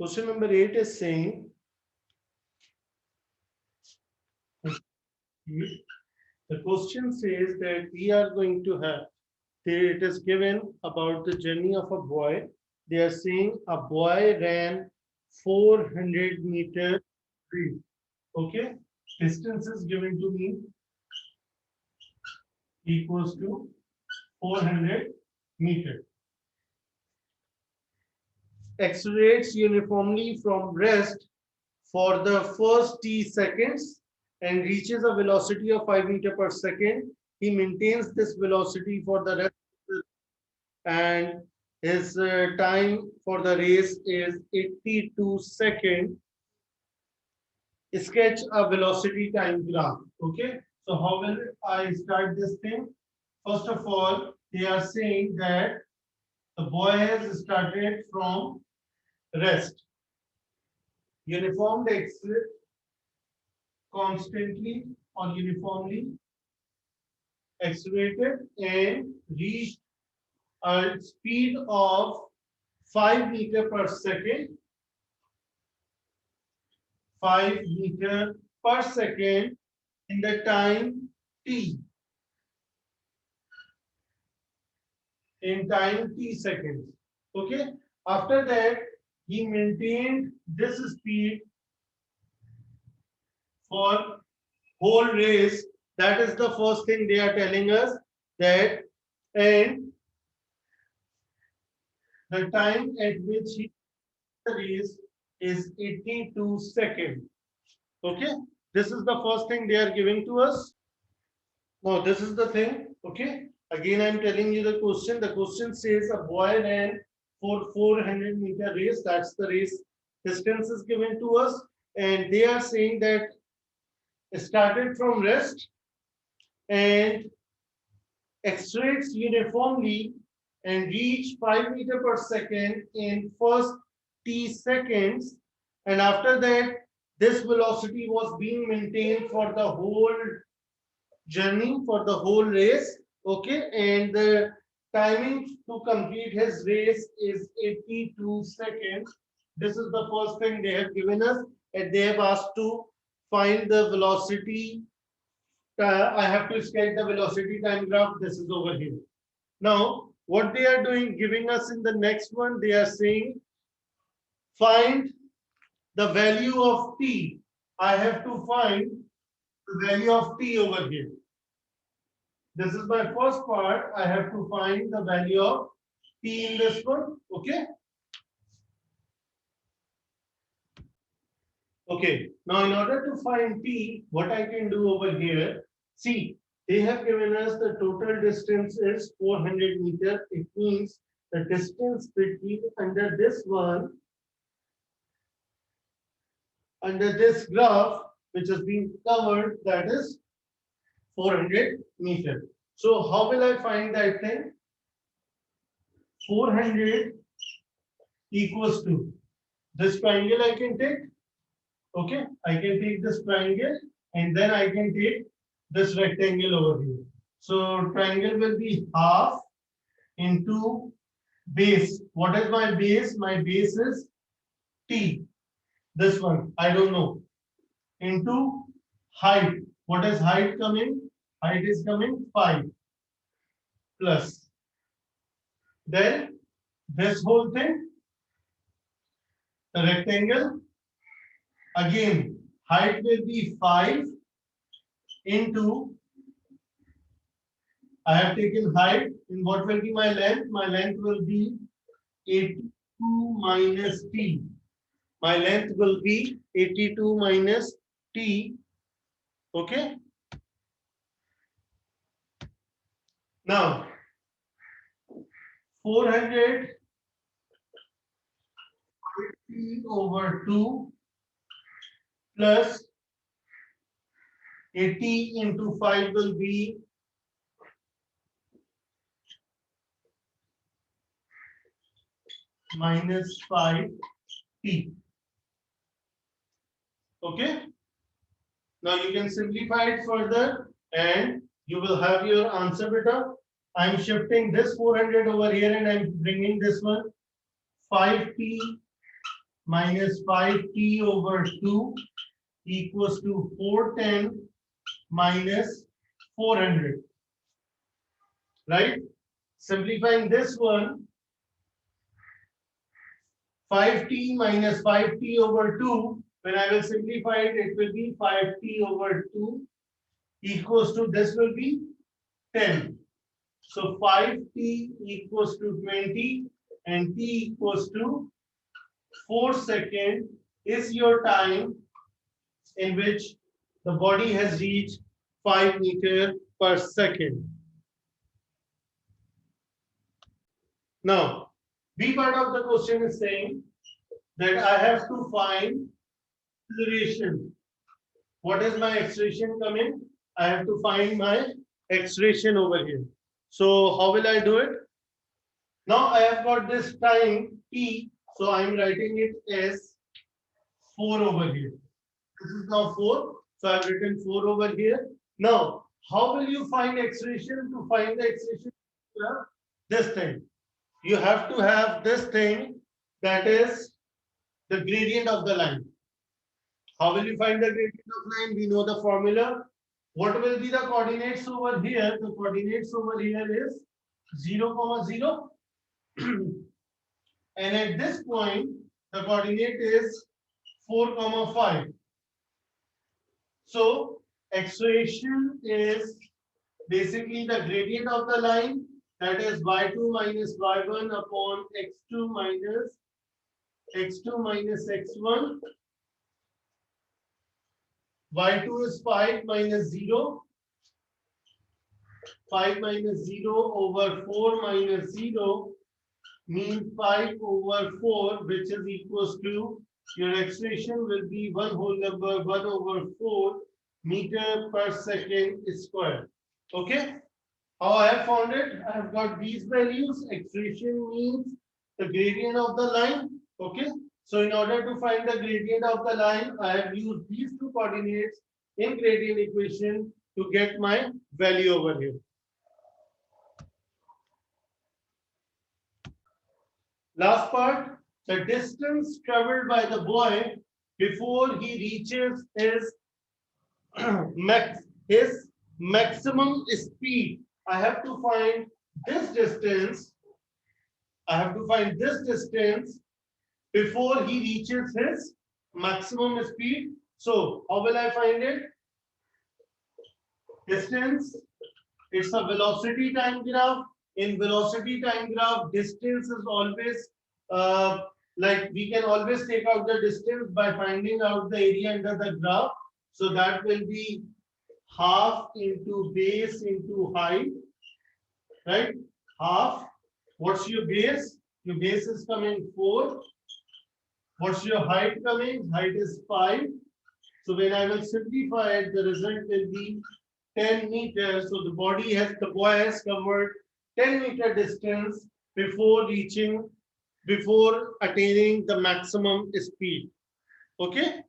Question number 8 is saying, the question says that we are going to have, it is given about the journey of a boy. They are saying a boy ran 400-meter race. Okay, distance is given to me equals to 400 meters. Accelerates uniformly from rest for the first t seconds and reaches a velocity of 5 meters per second. He maintains this velocity for the rest and his time for the race is 82 seconds. Sketch a velocity time graph. Okay, so how will I start this thing? First of all, they are saying that the boy has started from rest. Uniformed accelerate constantly or uniformly accelerated and reached a speed of 5 meters per second. 5 meters per second in the time t. In time t seconds. Okay. After that, he maintained this speed for whole race. That is the first thing they are telling us, that and the time at which he race is 82 seconds. Okay, this is the first thing they are giving to us. Now this is the thing. Okay, again I'm telling you the question. The question says a boy ran for 400-meter race. That's the race distance is given to us, and they are saying that started from rest and accelerates uniformly and reach 5 meters per second in first t seconds, and after that this velocity was being maintained for the whole journey, for the whole race. Okay, and the timing to complete his race is 82 seconds. This is the first thing they have given us, and they have asked to find the velocity. I have to sketch the velocity time graph. This is over here. Now, what they are doing, giving us in the next one, they are saying find the value of t. I have to find the value of t over here. This is my first part. I have to find the value of t in this one. Okay. Okay. Now, in order to find t, what I can do over here, see, they have given us the total distance is 400 meters. It means the distance between under this one, under this graph, which has been covered, that is 400 meters. So how will I find that thing? 400 equals to this triangle I can take. Okay, I can take this triangle and then I can take this rectangle over here. So triangle will be half into base. What is my base? My base is t. This one, I don't know. Into height. What is height coming? Height is coming 5 plus. Then this whole thing, the rectangle, again, height will be 5 into, I have taken height, and what will be my length? My length will be 82 minus t. My length will be 82 minus t. Okay. Now, 400 t over 2 plus 80 into 5 will be minus 5t. Okay. Now you can simplify it further and you will have your answer, beta. I'm shifting this 400 over here and I'm bringing this one 5t minus 5t over 2 equals to 410 minus 400. Right? Simplifying this one, 5t minus 5t over 2, when I will simplify it, it will be 5t over 2 equals to, this will be 10. So 5t equals to 20 and t equals to 4 seconds is your time in which the body has reached 5 meters per second. Now, B part of the question is saying that I have to find acceleration. What is my acceleration coming? I have to find my acceleration over here. So how will I do it? Now I have got this time t, so I am writing it as 4 over here. This is now 4, so I have written 4 over here. Now, how will you find acceleration? To find the acceleration, this thing. You have to have this thing, that is the gradient of the line. How will you find the gradient of line? We know the formula. What will be the coordinates over here? The coordinates over here is 0, 0. And at this point, the coordinate is 4, 5. So acceleration is basically the gradient of the line, that is y2 minus y1 upon x2 minus x1. y2 is 5 minus 0. 5 minus 0 over 4 minus 0 means 5 over 4, which is equals to, your acceleration will be 1 whole number 1 over 4 meter per second square. Okay? How I have found it? I have got these values. Acceleration means the gradient of the line. Okay? So in order to find the gradient of the line, I have used these two coordinates in gradient equation to get my value over here. Last part, the distance traveled by the boy before he reaches his maximum speed. I have to find this distance. I have to find this distance before he reaches his maximum speed. So how will I find it? Distance, it's a velocity time graph. In velocity time graph, distance is always like we can always take out the distance by finding out the area under the graph. So that will be half into base into height, right? Half. What's your base? Your base is coming 4. What's your height coming? Height is 5. So when I will simplify it, the result will be 10 meters. So the boy has covered 10-meter distance before attaining the maximum speed. Okay.